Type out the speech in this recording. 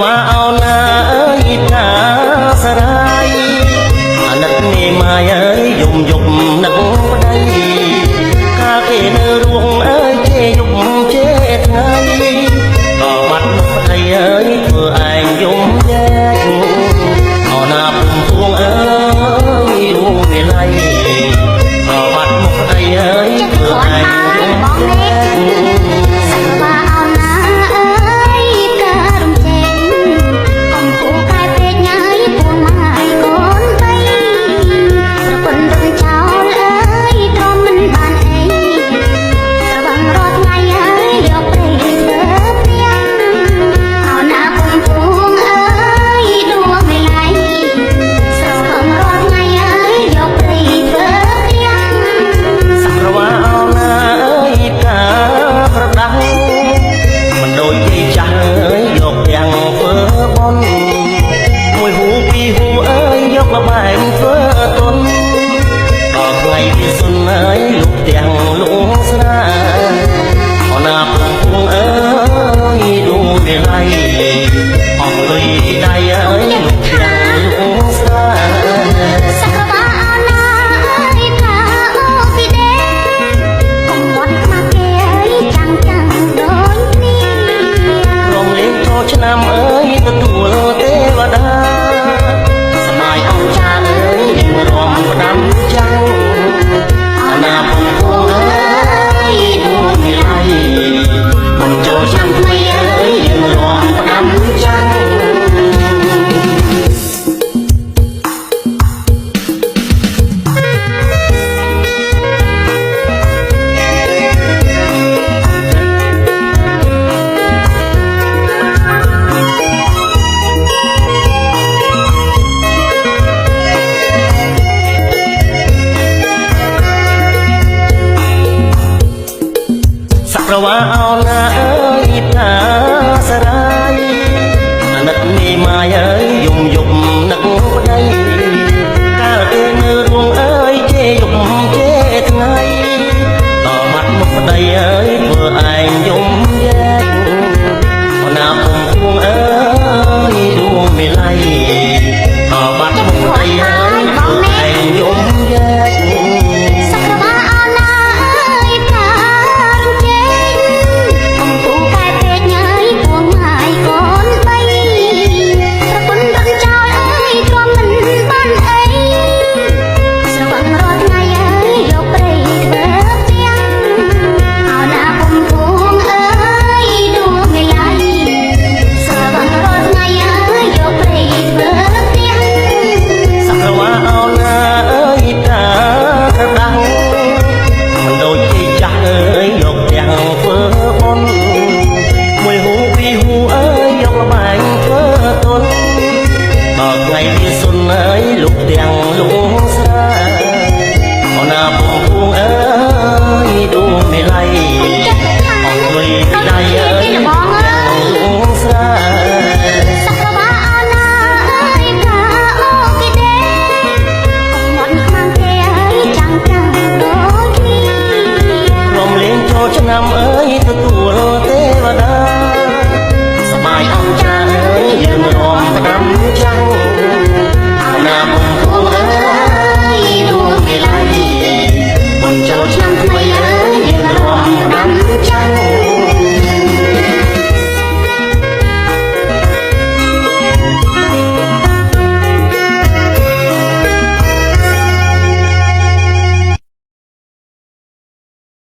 វ៉ាអោណាអើយតាសរាយអាណិតមេម៉ាយអើយយំយប់នឹកប្តីកាលគេនៅរួងអើយជេយប់ជេថ្ងៃក៏បាត់មុខប្តីអើយធ្វើឯងយំយែកអោណាពុំពួងអើយរួងវិល័យក៏បាត់មុខប្តីអើយធ្វើឯងយំយែកបបែកធ្វើទុនដល់ថ្ងៃវាសុនអើយលុបទាំងលងស្រាអណាពុំពុងអើយដួងវិល័យអស់លុយដៃអើយលុបទាំងលងស្រាសក្បាអណាអើយថាអូពីដេកុំវត្តមកគេអើយចាំងចាំងដូចគ្នារំលេងចូលឆ្នាំអើយទទួលទេវតាអណាពុំពុងអើយដួងវិល័យមុនចូលឆ្នាំថ្មីអើយយើងរាំផ្ដាំចាំងសក្បាអោណា